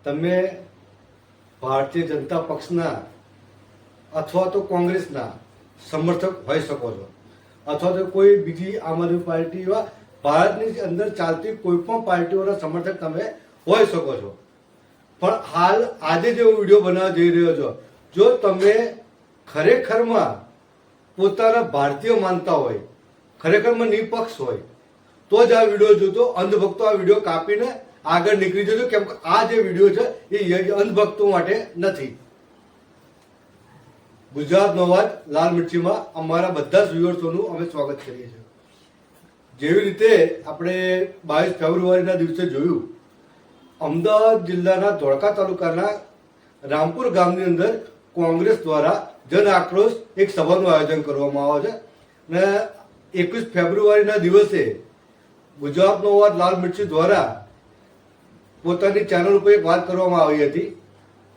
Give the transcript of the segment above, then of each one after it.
તમે ભારતીય જનતા પક્ષના અથવા તો કોંગ્રેસના સમર્થક હોઈ શકો છો, અથવા તો કોઈ બીજી આમ આદમી પાર્ટી એવા ભારતની અંદર ચાલતી કોઈ પણ પાર્ટીઓના સમર્થક તમે હોઈ શકો છો. પણ હાલ આજે જે હું વિડીયો બનાવવા જઈ રહ્યો છું, જો તમે ખરેખરમાં પોતાના ભારતીય માનતા હોય, ખરેખરમાં નિપક્ષ હોય, તો જ આ વિડીયો જોતો. અંધભક્તો આ વિડીયો કાપીને આગળ નીકળી જજો, કેમ કે આ જે વિડીયો છે એ અંધભક્તો માટે નથી. ગુજરાતનો અવાજ લાલ મિર્ચીમાં અમારા બધા જ વ્યુઅર્સોનું અમે સ્વાગત કરીએ છીએ. જેવી રીતે આપણે 22 ફેબ્રુઆરીના દિવસે જોયું, અમદાવાદ જિલ્લાના ધોળકા તાલુકાના રામપુર ગામની અંદર કોંગ્રેસ દ્વારા જન આક્રોશ એક સભાનું આયોજન કરવામાં આવે છે અને 21 ફેબ્રુઆરીના દિવસે ગુજરાતનો અવાજ લાલ મિર્ચી દ્વારા પોતાની ચેનલ ઉપર એક વાત કરવામાં આવી હતી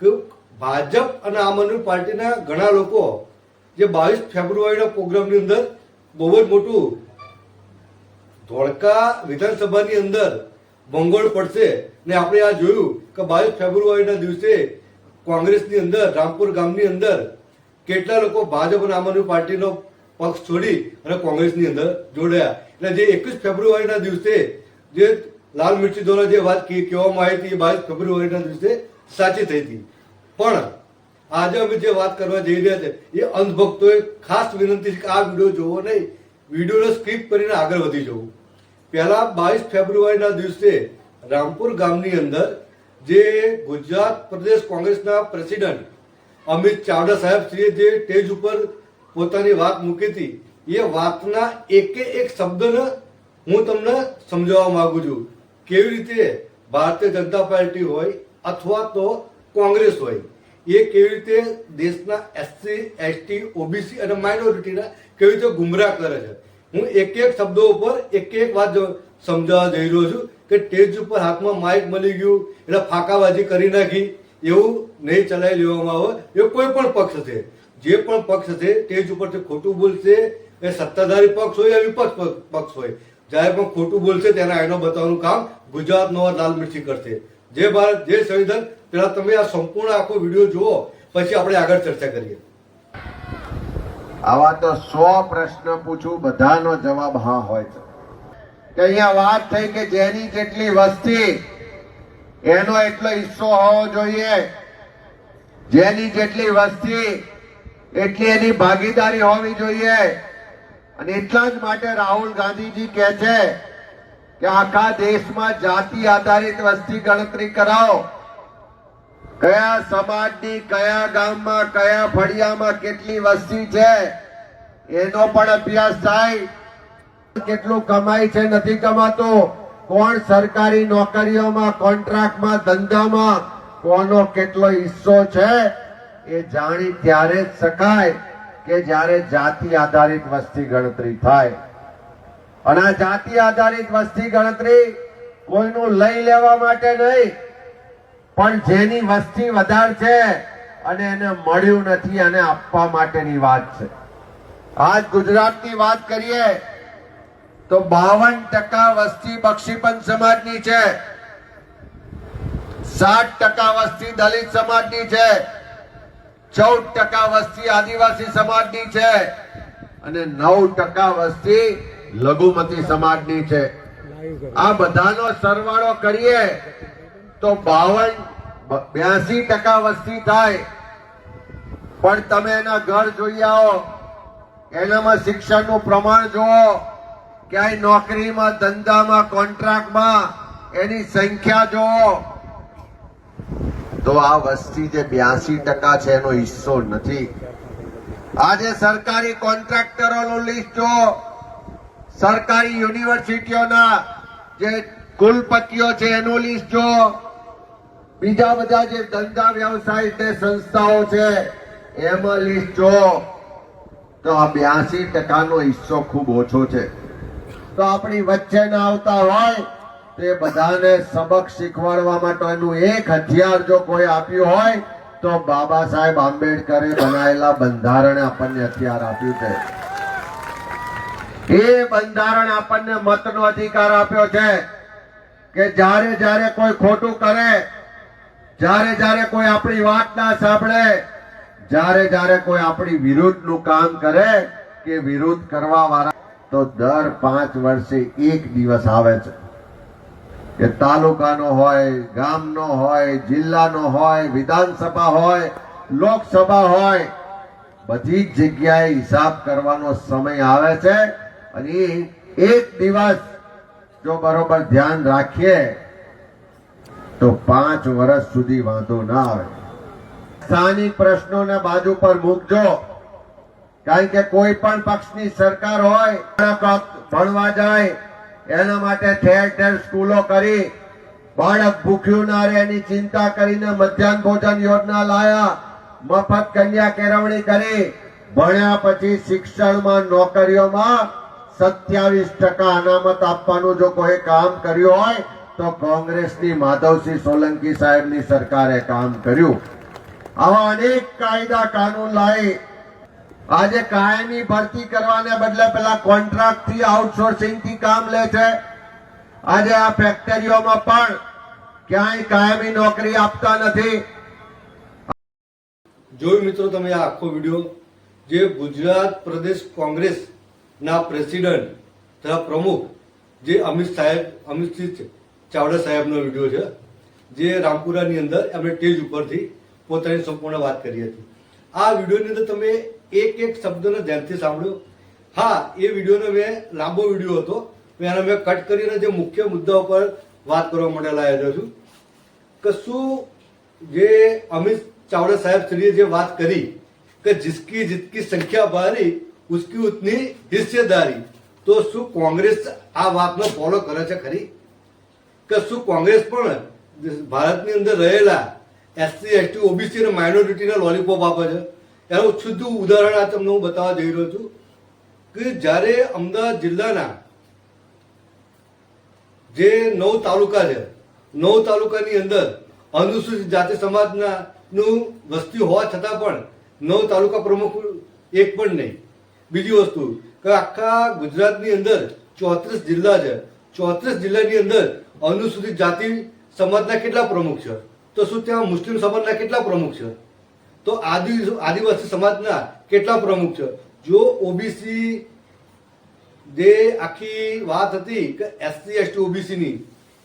કે ભાજપ અને આમ આદમી પાર્ટીના ઘણા લોકો જે 22 ફેબ્રુઆરીના પ્રોગ્રામની અંદર બહુ જ મોટું ધોળકા વિધાનસભાની અંદર ભંગોળ પડશે ને આપણે આ જોયું કે 22 ફેબ્રુઆરીના દિવસે કોંગ્રેસની અંદર રામપુર ગામની અંદર કેટલા લોકો ભાજપ અને આમ આદમી પાર્ટીનો પક્ષ છોડી અને કોંગ્રેસની અંદર જોડાયા. એટલે જે 21 ફેબ્રુઆરીના દિવસે જે લાલ મિર્ચી દ્વારા જે વાત કહેવામાં આવી હતી, 22 ફેબ્રુઆરીના દિવસે સાચી થઈ હતી. પણ આજે અમે જે વાત કરવા જઈ રહ્યા છે એ અંધભક્તોએ ખાસ વિનંતી છે કે આ વિડીયો જોવો નહીં, વિડીયોને સ્કીપ કરીને આગળ વધી જવું. પહેલા 22 ફેબ્રુઆરીના દિવસે રામપુર ગામની અંદર જે ગુજરાત પ્રદેશ કોંગ્રેસના પ્રેસિડન્ટ અમિત ચાવડા સાહેબ શ્રીએ જે સ્ટેજ ઉપર પોતાની વાત મૂકી હતી, એ વાતના એકે એક શબ્દને હું તમને સમજાવવા માંગુ છું. કેવી રીતે ભારતીય જનતા પાર્ટી હોય અથવા તો કોંગ્રેસ હોય, એ કેવી રીતે દેશના SC, ST, OBC અને માઇનોરિટીના કેવી રીતે ગુમરાહ કરે છે. હું એક એક શબ્દો ઉપર એક એક વાત સમજાવવા જઈ રહ્યો છું કે સ્ટેજ ઉપર હાથમાં માઇક મળી ગયું એટલે ફાંકાબાજી કરી નાખી એવું નહીં ચલાવી લેવામાં આવે. એ કોઈ પણ પક્ષ છે, જે પણ પક્ષ છે સ્ટેજ ઉપરથી ખોટું બોલશે, એ સત્તાધારી પક્ષ હોય યા વિપક્ષ પક્ષ હોય, જ્યારે પણ ખોટું બોલશે તેના આઈનો બતાવવાનું કામ ગુજરાતનો અવાજ લાલ મિર્ચી કરશે. જય ભારત, જય સંવિધાન. પેલા તમે આ સંપૂર્ણ આખો વિડીયો જુઓ, પછી આપણે આગળ ચર્ચા કરીએ. આવા તો 100 પ્રશ્ન પૂછું, બધાનો જવાબ હા હોય છે. કે અહીંયા વાત થઈ કે જેની જેટલી વસ્તી એનો એટલો હિસ્સો હોવો જોઈએ, જેની જેટલી વસ્તી એટલી એની ભાગીદારી હોવી જોઈએ. અને એટલા જ માટે રાહુલ ગાંધીજી કહે છે કે આખા દેશમાં જાતિ આધારિત વસ્તી ગણતરી કરાવો. કયા સમાજની કયા ગામમાં કયા ફળિયામાં કેટલી વસ્તી છે એનો પણ અભ્યાસ થાય. કેટલું કમાય છે, નથી કમાતો, કોણ સરકારી નોકરીઓમાં, કોન્ટ્રાક્ટમાં, ધંધામાં કોનો કેટલો હિસ્સો છે એ જાણી ત્યારે જ શકાય કે જ્યારે જાતિ આધારિત વસ્તી ગણતરી થાય. અને આ જાતિ આધારિત વસ્તી ગણતરી કોઈનું લઈ લેવા માટે નહીં, પણ જેની વસ્તી વધારે છે અને એને મળ્યું નથી અને આપવા માટેની વાત છે. આજ ગુજરાતની વાત કરીએ તો 52% વસ્તી બક્ષીપંચ સમાજની છે, 60% વસ્તી દલિત સમાજની છે, 14% વસ્તી આદિવાસી સમાજની છે અને 9% વસ્તી લઘુમતી સમાજની છે. આ બધાનો સરવાળો કરીએ તો 82% વસ્તી થાય. પણ તમે એના ઘર જોઈ આવો, એનામાં શિક્ષણનું પ્રમાણ જુઓ, ક્યાંય નોકરીમાં, ધંધામાં, કોન્ટ્રાક્ટમાં એની સંખ્યા જુઓ, તો આ વસ્તી જે 82% છે એનો હિસ્સો નથી. આજે સરકારી કોન્ટ્રાક્ટરોનું લિસ્ટ જુઓ, સરકારી યુનિવર્સિટીઓના જે કુલપતિઓ છે એનું લિસ્ટ જુઓ, બીજા બધા જે ધંધા વ્યવસાય સંસ્થાઓ છે એમાં લિસ્ટ જુઓ, તો આ 82% નો હિસ્સો ખૂબ ઓછો છે. તો આપણી વચ્ચે ના આવતા હોય તો એ બધાને સબક શીખવાડવા માટેનું એક હથિયાર જો કોઈ આપ્યું હોય તો બાબા સાહેબ આંબેડકરે બનાવેલા બંધારણે આપણને હથિયાર આપ્યું છે. એ બંધારણ આપણને મતનો અધિકાર આપ્યો છે કે જ્યારે જ્યારે કોઈ ખોટું કરે, જ્યારે જ્યારે કોઈ આપણી વાત ના સાંભળે, જ્યારે જ્યારે કોઈ આપણી વિરુદ્ધનું કામ કરે કે વિરુદ્ધ કરવા વાળા, તો દર 5 વર્ષે એક દિવસ આવે છે કે તાલુકાનો હોય, ગામનો હોય, જિલ્લાનો હોય, વિધાનસભા હોય, લોકસભા હોય, બધી જ જગ્યાએ હિસાબ કરવાનો સમય આવે છે. અને એક દિવસ જો બરોબર ધ્યાન રાખીએ તો 5 વર્ષ સુધી વાંધો ના આવે. સ્થાનિક પ્રશ્નોને બાજુ પર મૂકજો, કારણ કે કોઈ પણ પક્ષની સરકાર હોય, બાળક ભણવા જાય એના માટે ઠેર ઠેર સ્કૂલો કરી, બાળક ભૂખ્યું ના રહે એની ચિંતા કરીને મધ્યાહન ભોજન યોજના લાયા, મફત કન્યા કેળવણી કરી, ભણ્યા પછી શિક્ષણમાં નોકરીઓમાં 27% અનામત આપવાનું જો કોઈ કામ કર્યું હોય તો કોંગ્રેસની માધવસિંહ સોલંકી સાહેબની સરકારે કામ કર્યું. આવા અનેક કાયદા કાનૂન લાવી આજે કાયમી ભરતી કરવાને બદલે પેલા કોન્ટ્રાક્ટ થી, આઉટસોર્સિંગ થી કામ લે છે. આજે આ ફેક્ટરીઓમાં પણ ક્યાંય કાયમી નોકરી આપતા નથી. જોયું મિત્રો તમે આ આખો વિડીયો, જે ગુજરાત પ્રદેશ કોંગ્રેસના પ્રેસિડન્ટ તથા પ્રમુખ જે અમિતસિંહ ચાવડા સાહેબનો વિડીયો છે, જે રામપુરાની અંદર એમણે સ્ટેજ ઉપરથી પોતાની સંપૂર્ણ વાત કરી હતી. આ વિડીયોની અંદર તમે એક એક શબ્દને ધ્યાનથી સાંભળ્યો. હા, એ વિડીયોનો મેં લાંબો વિડીયો હતો, એને મેં કટ કરીને જે મુખ્ય મુદ્દાઓ પર વાત કરવા માટે લાવ્યો છું. કે શું જે અમિત ચાવડા સાહેબ શ્રીએ જે વાત કરી કે जिसकी जितकी સંખ્યા ભારી उसकी उतनी હિસ્સેદારી, તો શું કોંગ્રેસ આ વાતનો ફોલો કરે છે ખરી? કે શું કોંગ્રેસ પણ ભારતની અંદર રહેલા એસસી, એસટી, ઓબીસી અને માઇનોરિટીના લોલીપોપ આપે છે? એનું સીધું ઉદાહરણ આ તમને હું બતાવવા જઈ રહ્યો છું કે જ્યારે અમદાવાદ જિલ્લાના જે 9 તાલુકા છે, 9 તાલુકાની અંદર અનુસૂચિત જાતિ સમાજના નું વસ્તી હોવા છતાં પણ 9 તાલુકા પ્રમુખ એક પણ નહીં. બીજી વસ્તુ કે આખા ગુજરાતની અંદર 34 જિલ્લા છે, 34 જિલ્લાની અંદર અનુસૂચિત જાતિ સમાજના કેટલા પ્રમુખ છે? તો શું ત્યાં મુસ્લિમ સમાજના કેટલા પ્રમુખ છે? તો આદિવાસી સમાજના કેટલા પ્રમુખ છે? જો ઓબીસી જે આખી વાત હતી કે એસસી, એસટી, ઓબીસીની,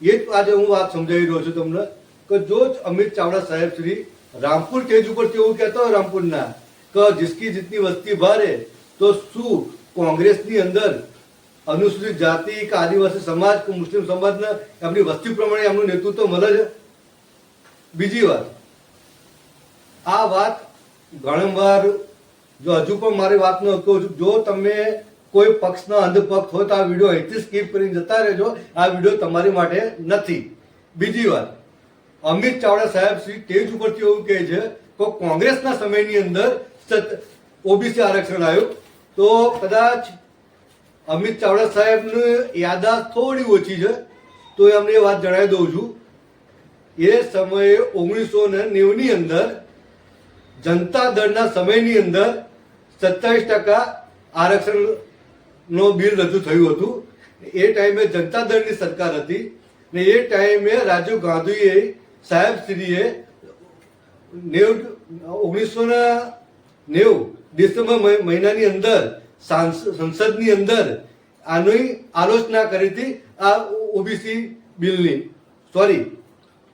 એ જ આજે હું વાત સમજાવી રહ્યો છું તમને. કે જો જ અમિત ચાવડા સાહેબ શ્રી રામપુર સ્ટેજ ઉપરથી એવું કહેતા હોય રામપુરના કે जिसकी जितनी વસ્તી ભારે, તો શું કોંગ્રેસની અંદર અનુસૂચિત જાતિ કે આદિવાસી સમાજ કે મુસ્લિમ સમાજના એમની વસ્તી પ્રમાણે એમનું નેતૃત્વ મળે છે? બીજી વાત, આ વાત ઘણીવાર જો હજુ પણ મારી વાતનો કહું છું, જો તમે કોઈ પક્ષના અંધભક્ત હોય તો આ વિડીયો અહીંથી સ્કીપ કરીને જતા રહેજો. આ વિડીયો તમારી માટે નથી. બીજી વાત, અમિત ચાવડા સાહેબ શ્રી સ્ટેજ ઉપરથી એવું કહે છે કે કોંગ્રેસના સમયની અંદર ઓબીસી આરક્ષણ આવ્યું. તો કદાચ અમિત ચાવડા સાહેબની યાદાશત થોડી ઓછી છે, તો એમને એ વાત જણાવી દઉં છું. એ સમયે 1990 ની અંદર જનતા દળના સમયની અંદર 27% આરક્ષણનો બિલ રજૂ થયું હતું. એ ટાઈમે જનતા દળની સરકાર હતી ને એ ટાઈમે રાજીવ ગાંધીએ સાહેબ શ્રીએ 1990 ડિસેમ્બર મહિનાની અંદર સંસદની અંદર આની આલોચના કરી હતી. આ ઓબીસી બિલની, સોરી,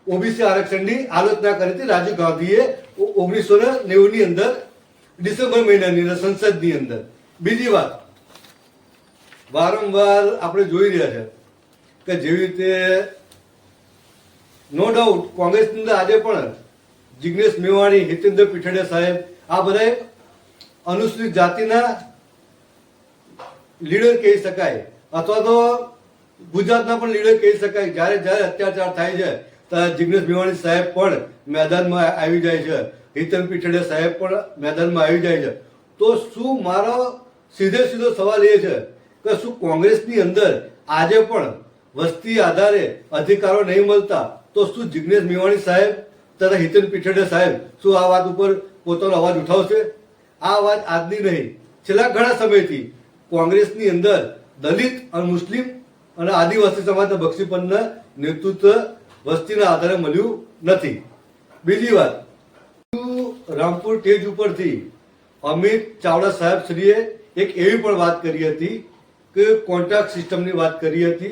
ઓબીસી આરક્ષણની આલોચના કરી હતી રાજીવ ગાંધીએ 1990 ની અંદર ડિસેમ્બર મહિનાની અંદર સંસદની અંદર. બીજી વાત, વારંવાર આપણે જોઈ રહ્યા છે કે જેવી રીતે નો ડાઉટ કોંગ્રેસની અંદર આજે પણ જિગ્નેશ મેવાણી, હિતેન્દ્ર પીઠડિયા સાહેબ, આ બધા અનુસૂચિત જાતિના લીડર કહી શકાય, અથવા તો ગુજરાતના પણ લીડર કહી શકાય. જ્યારે જ્યારે અત્યાચાર થાય છે ત્યારે જિગ્નેશ મેવાણી સાહેબ પણ મેદાનમાં આવી જાય છે, હિતેન્દ્ર પીઠડિયા સાહેબ પણ મેદાનમાં આવી જાય છે. તો શું મારો સીધો સવાલ એ છે કે શું કોંગ્રેસની અંદર આજે પણ વસ્તી આધારે અધિકારો નહીં મળતા? તો શું જિગ્નેશ મેવાણી સાહેબ તથા હિતેન્દ્ર પીઠડિયા સાહેબ શું આ વાત ઉપર પોતાનો અવાજ ઉઠાવશે? આ વાત આજની નહીં, છેલ્લા ઘણા સમયથી કોંગ્રેસની અંદર દલિત અને મુસ્લિમ અને આદિવાસી સમાજના બક્ષીપણના નેતૃત્વ વસ્તીના આધારે મળ્યું નથી. બીજી વાત, રામપુર સ્ટેજ ઉપરથી અમિત ચાવડા સાહેબ શ્રીએ એક એવી પણ વાત કરી હતી કે કોન્ટ્રાક્ટ સિસ્ટમની વાત કરી હતી.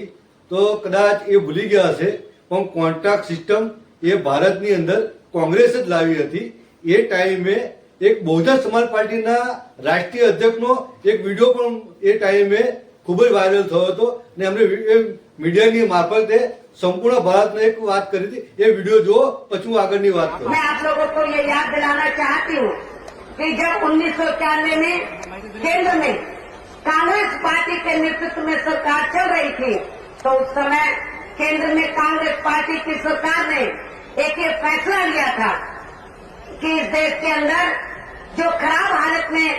તો કદાચ એ ભૂલી ગયા હશે, પણ કોન્ટ્રાક્ટ સિસ્ટમ એ ભારતની અંદર કોંગ્રેસ જ લાવી હતી. એ ટાઈમે એક બહુજન સમાજ પાર્ટીના રાષ્ટ્રીય અધ્યક્ષનો એક વિડીયો પણ એ ટાઈમે ખૂબ જ વાયરલ થયો હતો ને એમને મીડિયાની મારફતે संपूर्ण भारत में एक बात करी थी. ये वीडियो जो पछू आगे की बात करूं. मैं आप लोगों को ये याद दिलाना चाहती हूँ कि जब 1991 में केंद्र में कांग्रेस पार्टी के नेतृत्व में सरकार चल रही थी, तो उस समय केंद्र में कांग्रेस पार्टी की सरकार ने एक ये फैसला लिया था कि इस देश के अंदर जो खराब हालत में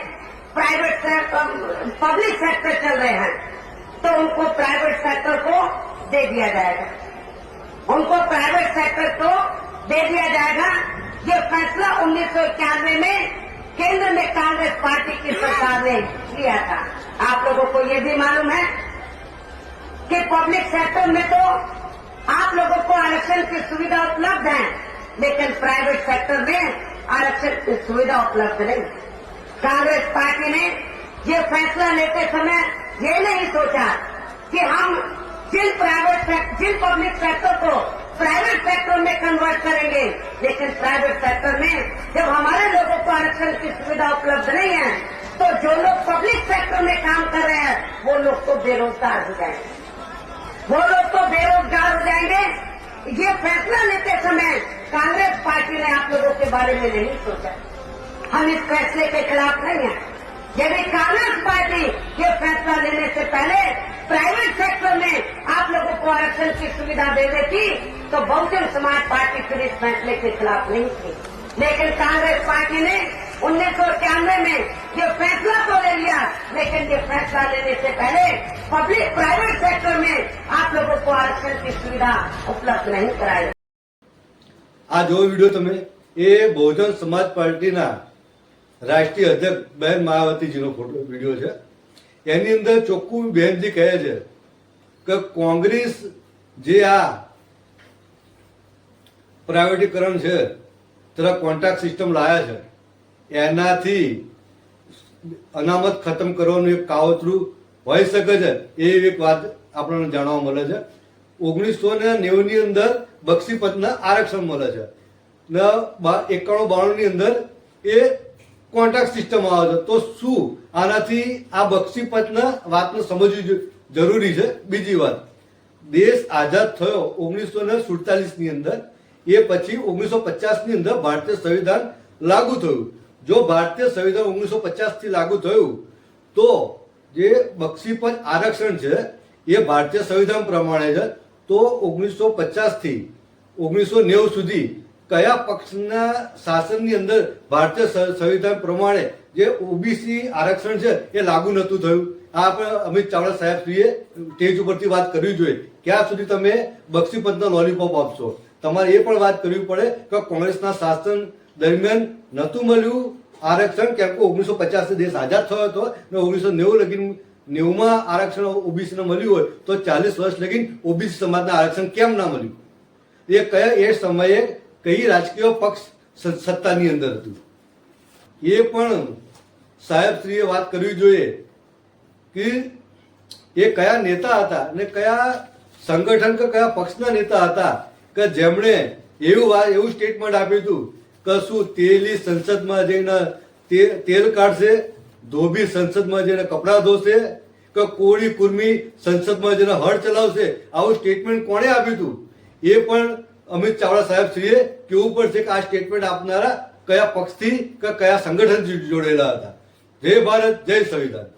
पब्लिक सेक्टर चल रहे हैं, तो उनको प्राइवेट सेक्टर को दे दिया जाएगा. उनको प्राइवेट सेक्टर को दे दिया जाएगा. ये फैसला 1991 में केंद्र में कांग्रेस पार्टी की सरकार ने लिया था. आप लोगों को ये भी मालूम है कि पब्लिक सेक्टर में तो आप लोगों को आरक्षण की सुविधा उपलब्ध है, लेकिन प्राइवेट सेक्टर में आरक्षण की सुविधा उपलब्ध नहीं. कांग्रेस पार्टी ने ये फैसला लेते समय ये नहीं सोचा कि हम जिन पब्लिक सेक्टर को प्राइवेट सेक्टर में कन्वर्ट करेंगे, लेकिन प्राइवेट सेक्टर में जब हमारे लोगों को आरक्षण की सुविधा उपलब्ध नहीं है, तो जो लोग पब्लिक सेक्टर में काम कर रहे हैं वो लोग तो बेरोजगार हो जाएंगे. ये फैसला लेते समय कांग्रेस पार्टी ने आप लोगों के बारे में नहीं सोचा. हम इस फैसले के खिलाफ नहीं हैं. यदि कांग्रेस पार्टी ये फैसला लेने से पहले प्राइवेट सेक्टर में आप लोगों को आरक्षण की सुविधा दे देती, तो बहुजन समाज पार्टी फिर इस फैसले के खिलाफ नहीं थी. लेकिन कांग्रेस पार्टी ने 1991 में ये फैसला तो ले लिया, लेकिन ये फैसला लेने से पहले प्राइवेट सेक्टर में आप लोगों को आरक्षण की सुविधा उपलब्ध नहीं कराई. આ જો વિડીયો તમે એ બહુજન સમાજ પાર્ટીના રાષ્ટ્રીય અધ્યક્ષ બહેન માયાવતીજીનો ફોટો વિડીયો છે. એની અંદર ચોખ્ખું બહેનજી કહે છે કે કોંગ્રેસ જે આ પ્રાઇવેટીકરણ છે તથા કોન્ટ્રાક્ટ સિસ્ટમ લાયા છે એનાથી અનામત ખતમ કરવાનું એક કાવતરું હોઈ શકે છે. એ એક વાત આપણને જાણવા મળે છે. 1990 ની અંદર બક્ષીપતના આરક્ષણ મળે છે ને 91-92 ની અંદર એ કોન્ટ્રાક્ટ સિસ્ટમ આવે છે. તો શું આનાથી આ બક્ષીપતના વાતને સમજવી જરૂરી છે. બીજી વાત, દેશ આઝાદ થયો 1947 ની અંદર, એ પછી 1950 ની અંદર ભારતીય સંવિધાન લાગુ થયું. જો ભારતીય સંવિધાન 1950 થી લાગુ થયું તો જે બક્ષીપત આરક્ષણ છે એ ભારતીય સંવિધાન પ્રમાણે છે. તો 1950 થી 1990 સુધી કયા પક્ષના શાસનની અંદર ભારતીય સંવિધાન પ્રમાણે જે ઓબીસી આરક્ષણ છે એ લાગુ નહોતું થયું. આ આપણે અમિત ચાવડા સાહેબશ્રીએ સ્ટેજ ઉપરથી વાત કરવી જોઈએ. ક્યાં સુધી તમે બક્ષીપતનો લોલીપોપ આપશો? તમારે એ પણ વાત કરવી પડે કે કોંગ્રેસના શાસન દરમિયાન નહોતું મળ્યું આરક્ષણ, કેમ કે 1950 દેશ આઝાદ થયો હતો ને 1990 લગીન 90માં આરક્ષણ ઓબીસીને મળ્યું હોય તો 40 વર્ષ લગીન ઓબીસી સમાજના આરક્ષણ કેમ ના મળ્યું? એ કયા એ સમયે કઈ રાજકીય પક્ષ સત્તાની અંદર હતું? એ પણ સાહેબશ્રીએ વાત કરવી જોઈએ કે એ કયા નેતા હતા અને કયા સંગઠન કે કયા પક્ષના નેતા હતા કે જેમણે એવું સ્ટેટમેન્ટ આપ્યું હતું કે શું તેલી સંસદમાં જઈને તેલ કાઢશે, ધોબી સંસદમાં જઈને કપડાં ધોશે, કે કોળી કુર્મી સંસદમાં જઈને હળ ચલાવશે? આવું સ્ટેટમેન્ટ કોણે આપ્યું હતું? એ પણ અમિત ચાવડા સાહેબ શ્રીએ કેવું પડશે કે આ સ્ટેટમેન્ટ આપનારા કયા પક્ષથી કે કયા સંગઠનથી જોડેલા હતા. જય ભારત, જય સંવિધાન.